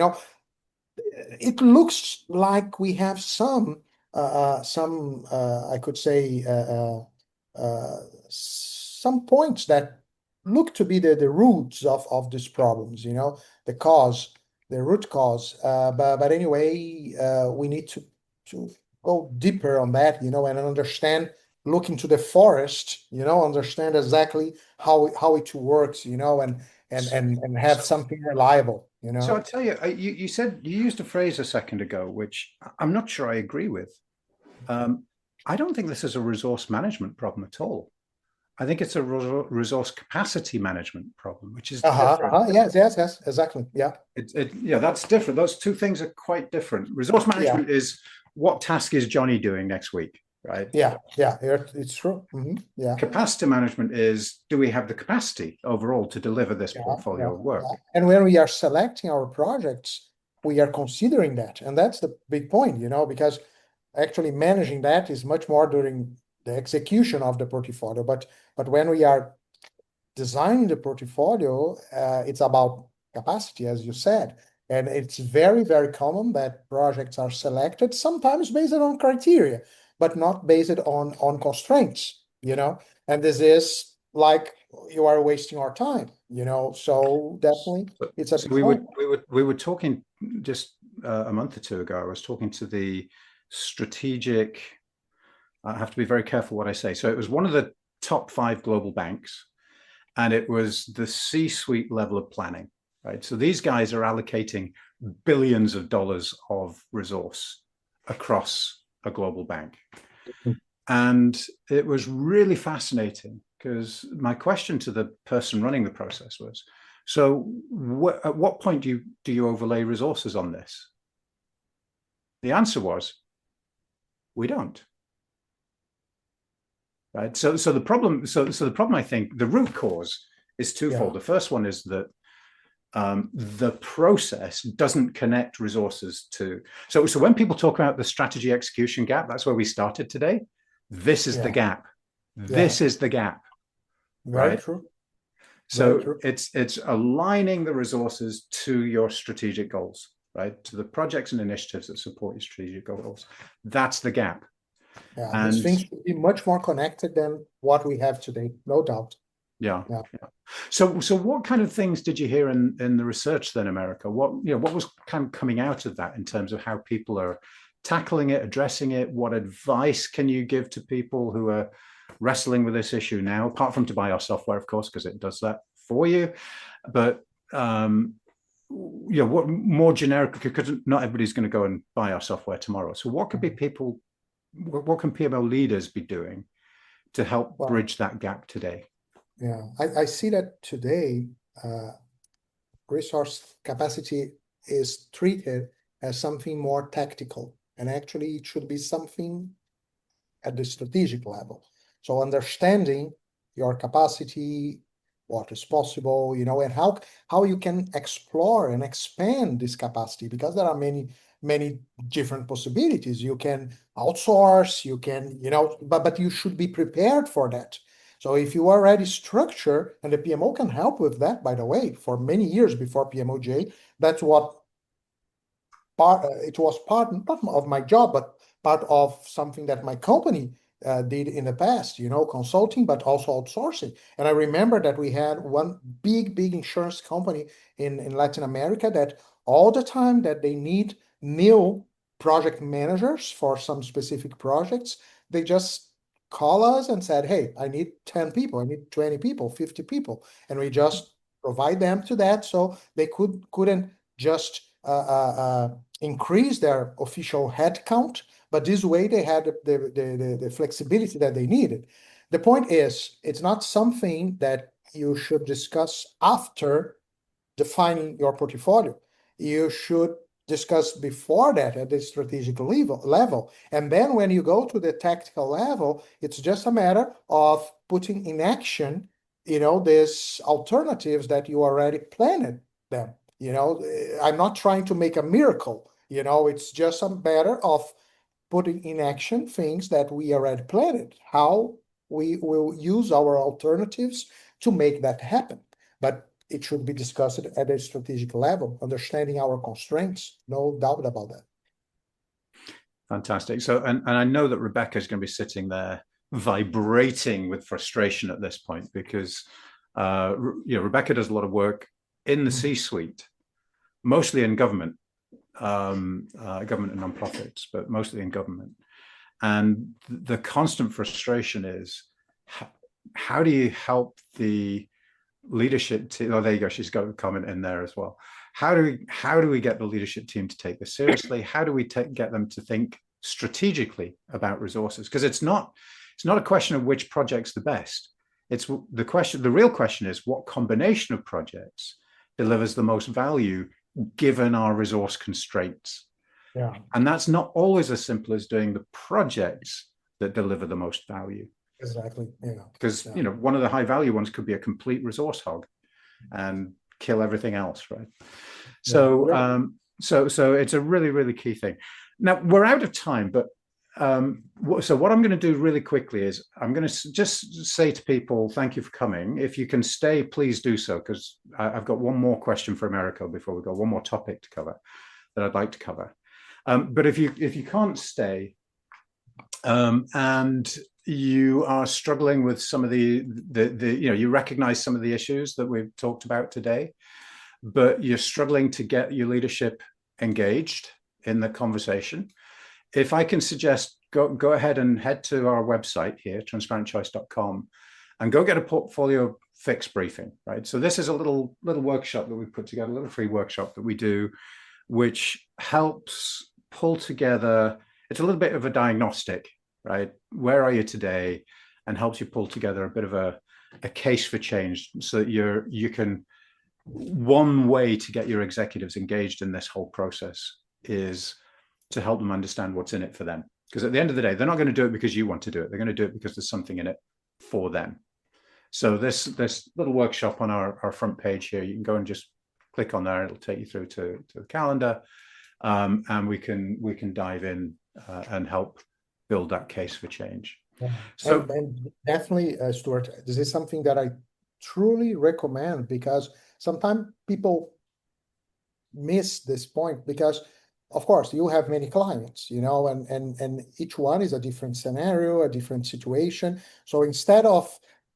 It looks like we have some I could say some points that look to be the roots of these problems, the root cause. But anyway, we need to go deeper on that, and understand, look into the forest, understand exactly how it works, and have something reliable, So I'll tell you, you said you used a phrase a second ago, which I'm not sure I agree with. I don't think this is a resource management problem at all. I think it's a resource capacity management problem, which is different. Yes, exactly. Yeah. Yeah, that's different. Those two things are quite different. Resource management is what task is Johnny doing next week, right? Yeah, it's true. Yeah. Capacity management is, do we have the capacity overall to deliver this portfolio of work? Yeah. And when we are selecting our projects, we are considering that. And that's the big point, because actually managing that is much more during the execution of the portfolio. But when we are designing the portfolio, it's about capacity, as you said. And it's very, very common that projects are selected, sometimes based on criteria, but not based on constraints, And this is like you are wasting our time, So definitely, it's a we were talking just a month or two ago. I was talking to the strategic. I have to be very careful what I say. So it was one of the top 5 global banks, and it was the C-suite level of planning, right? So these guys are allocating billions of dollars of resource across a global bank. And it was really fascinating because my question to the person running the process was, so at what point do you overlay resources on this? The answer was, we don't. Right. So the problem, I think, the root cause is twofold. The first one is that the process doesn't connect resources to. So when people talk about the strategy execution gap, that's where we started today. This is the gap. This is the gap. Very right? true. So Very true. it's aligning the resources to your strategic goals, right? To the projects and initiatives that support your strategic goals. That's the gap. Yeah, And these things should be much more connected than what we have today, no doubt. Yeah. So what kind of things did you hear in the research then, Americo? What was kind of coming out of that in terms of how people are tackling it, addressing it? What advice can you give to people who are wrestling with this issue now, apart from to buy our software, of course, because it does that for you? But what more generic, because not everybody's going to go and buy our software tomorrow. So what can PMO leaders be doing to help bridge that gap today? Yeah, I see that today resource capacity is treated as something more tactical, and actually it should be something at the strategic level. So understanding your capacity, what is possible, and how you can explore and expand this capacity, because there are many different possibilities. You can outsource, you can, but you should be prepared for that. So if you already structure, and the PMO can help with that, by the way, for many years before PMOJ, that's what it was part not of my job, but part of something that my company did in the past, consulting, but also outsourcing. And I remember that we had one big insurance company in Latin America that all the time that they need new project managers for some specific projects, they just call us and said, hey, I need 10 people, I need 20 people, 50 people. And we just provide them to that. So they couldn't just increase their official headcount, but this way they had the flexibility that they needed. The point is, it's not something that you should discuss after defining your portfolio. You should discuss before that at the strategic level. And then when you go to the tactical level, it's just a matter of putting in action, these alternatives that you already planned them. I'm not trying to make a miracle. It's just a matter of putting in action things that we already planned, how we will use our alternatives to make that happen. But it should be discussed at a strategic level, understanding our constraints, no doubt about that. Fantastic. So, and I know that Rebecca is going to be sitting there vibrating with frustration at this point, because Rebecca does a lot of work in the C-suite, mostly in government, government and nonprofits, but mostly in government. And the constant frustration is, how do you help the leadership team? Oh, there you go. She's got a comment in there as well. How do we get the leadership team to take this seriously? How do we get them to think strategically about resources? Because it's not a question of which project's the best. It's the real question is, what combination of projects delivers the most value given our resource constraints? Yeah. And that's not always as simple as doing the projects that deliver the most value. Exactly. Yeah. Because one of the high value ones could be a complete resource hog and kill everything else, right? So so it's a really, really key thing. Now we're out of time, but so what I'm going to do really quickly is I'm going to just say to people, thank you for coming. If you can stay, please do so, because I've got one more question for Americo before we go, one more topic to cover that I'd like to cover. But if you can't stay, and you are struggling with some of the you recognize some of the issues that we've talked about today, but you're struggling to get your leadership engaged in the conversation, if I can suggest, go ahead and head to our website here, transparentchoice.com, and go get a portfolio fix briefing, right? So this is a little workshop that we put together, a little free workshop that we do, which helps pull together, it's a little bit of a diagnostic, right? Where are you today? And helps you pull together a bit of a case for change, so that you can, one way to get your executives engaged in this whole process is to help them understand what's in it for them. Because at the end of the day, they're not going to do it because you want to do it. They're going to do it because there's something in it for them. So this little workshop on our front page here, you can go and just click on there, it'll take you through to the calendar, and we can dive in and help build that case for change. Yeah. So And definitely, Stuart, this is something that I truly recommend, because sometimes people miss this point, because of course you have many clients, and each one is a different scenario, a different situation. So instead of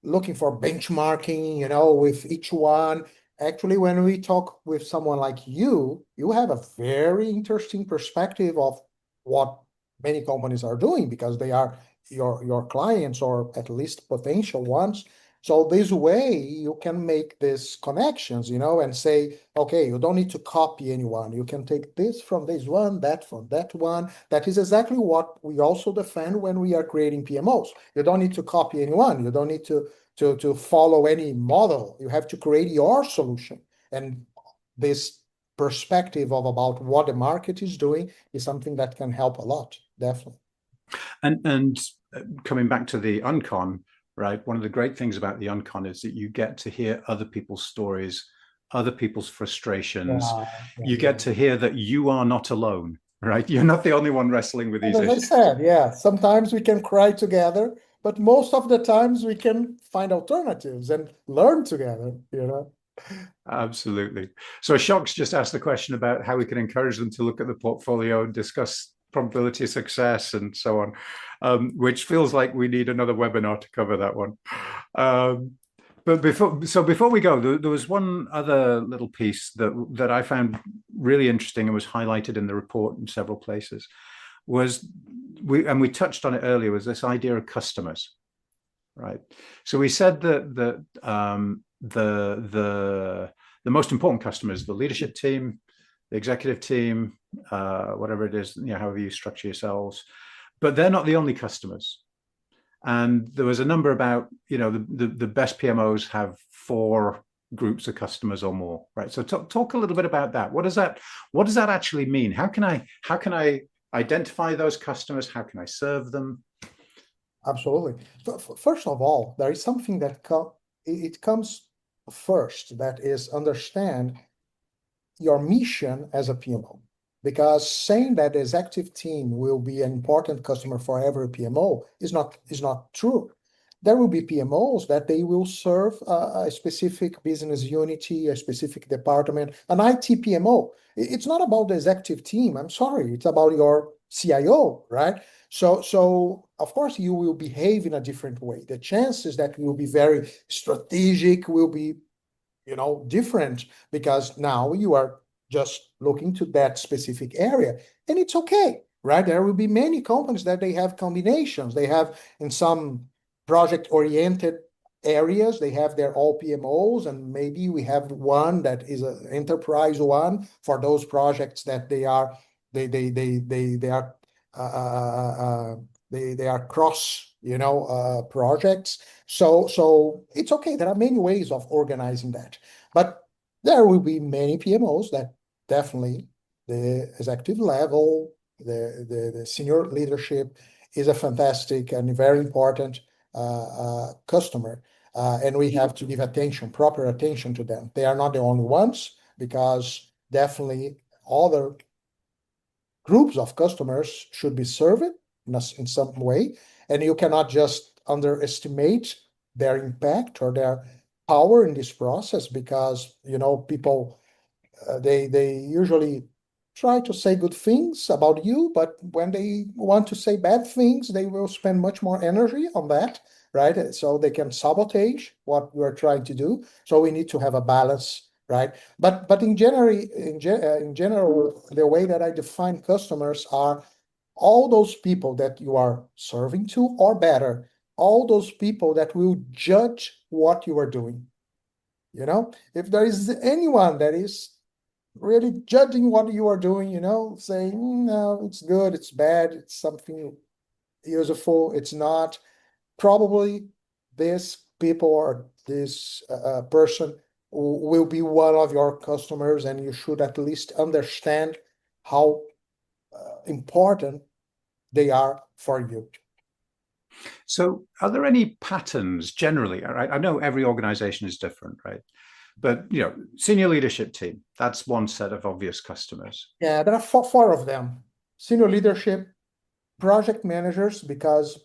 looking for benchmarking, with each one, actually when we talk with someone like you have a very interesting perspective of what many companies are doing, because they are your clients, or at least potential ones. So this way you can make these connections, and say, okay, you don't need to copy anyone. You can take this from this one, that from that one. That is exactly what we also defend when we are creating PMOs. You don't need to copy anyone. You don't need to follow any model. You have to create your solution. And this perspective of about what the market is doing is something that can help a lot, definitely. And coming back to the uncon, right? One of the great things about the uncon is that you get to hear other people's stories, other people's frustrations. You get to hear that you are not alone, right? You're not the only one wrestling with these As I issues. said, yeah, sometimes we can cry together, but most of the times we can find alternatives and learn together. Absolutely. So Shock's just asked the question about how we can encourage them to look at the portfolio and discuss probability of success and so on, which feels like we need another webinar to cover that one. But before we go, there was one other little piece that I found really interesting and was highlighted in the report in several places. We touched on it earlier, was this idea of customers, right? So we said that the most important customers, the leadership team, the executive team, whatever it is, however you structure yourselves, but they're not the only customers. And there was a number about, the best PMOs have 4 groups of customers or more, right? So talk a little bit about that. What does that actually mean? How can I identify those customers? How can I serve them? Absolutely. First of all, there is something that it comes first, that is understand your mission as a PMO. Because saying that the executive team will be an important customer for every PMO is not true. There will be PMOs that they will serve a specific business unity, a specific department, an IT PMO. It's not about the executive team. I'm sorry. It's about your CIO, right? So of course you will behave in a different way. The chances that you will be very strategic will be, different, because now you are just looking to that specific area, and it's okay, right? There will be many companies that they have combinations. They have, in some project-oriented areas, they have their all PMOs, and maybe we have one that is an enterprise one for those projects that they are they are cross, projects. So it's okay. There are many ways of organizing that, but there will be many PMOs that definitely the executive level, the senior leadership is a fantastic and very important customer. And we have to give proper attention to them. They are not the only ones, because definitely other groups of customers should be served in some way. And you cannot just underestimate their impact or their power in this process, because, people, they usually try to say good things about you, but when they want to say bad things, they will spend much more energy on that, right? So they can sabotage what you are trying to do. So we need to have a balance, right? But in general, the way that I define customers are all those people that you are serving to, or better, all those people that will judge what you are doing. If there is anyone that is really judging what you are doing, saying, no, it's good, it's bad, it's something useful, it's not, probably this people or this person will be one of your customers, and you should at least understand how important they are for you. So are there any patterns generally? Right? I know every organization is different, right? But senior leadership team, that's one set of obvious customers. Yeah, there are four of them. Senior leadership, project managers, because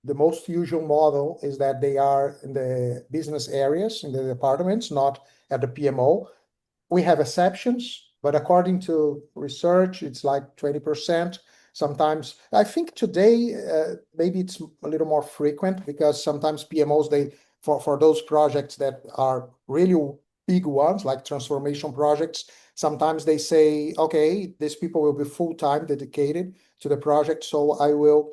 the most usual model is that they are in the business areas, in the departments, not at the PMO. We have exceptions, but according to research, it's like 20%. Sometimes, I think today, maybe it's a little more frequent because sometimes PMOs, for those projects that are really big ones, like transformation projects, sometimes they say, okay, these people will be full-time dedicated to the project, so I will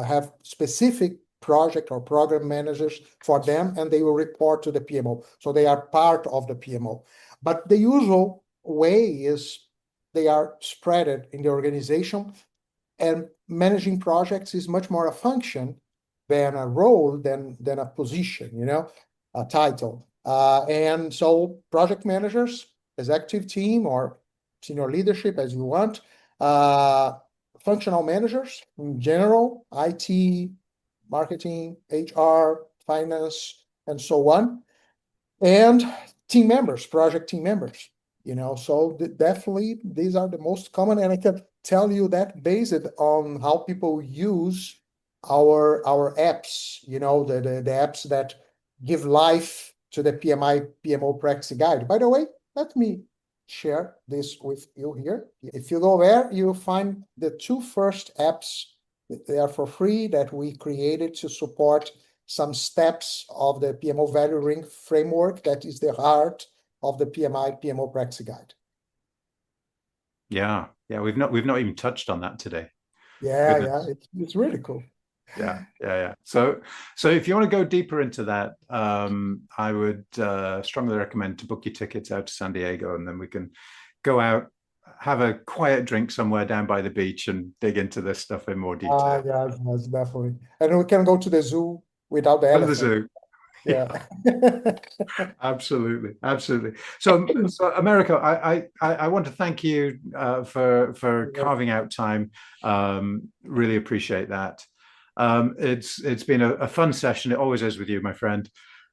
have specific project or program managers for them, and they will report to the PMO. So they are part of the PMO. But the usual way is they are spread in the organization, and managing projects is much more a function than a role, than a position, a title. And so project managers, executive team, or senior leadership, as you want, functional managers in general, IT, marketing, HR, finance, and so on, and team members, project team members. So definitely these are the most common, and I can tell you that based on how people use our apps, the apps that give life to the PMO practice guide. By the way, let me share this with you here. If you go there, you'll find the two first apps. They are for free, that we created to support some steps of the PMO value ring framework that is the heart of the PMO practice guide. Yeah, we've not even touched on that today. Yeah, it's really cool. Yeah. So if you want to go deeper into that, I would strongly recommend to book your tickets out to San Diego, and then we can go out, have a quiet drink somewhere down by the beach, and dig into this stuff in more detail. Yes, definitely. And we can go to the zoo without the elephant. The zoo. Yeah. Absolutely. So Americo, I want to thank you for carving out time. Really appreciate that. It's been a fun session. It always is with you, my friend.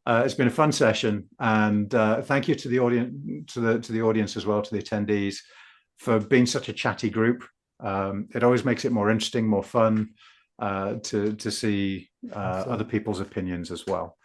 It's been a fun session, and thank you to the audience, to the audience as well, to the attendees, for being such a chatty group. It always makes it more interesting, more fun to see other people's opinions as well.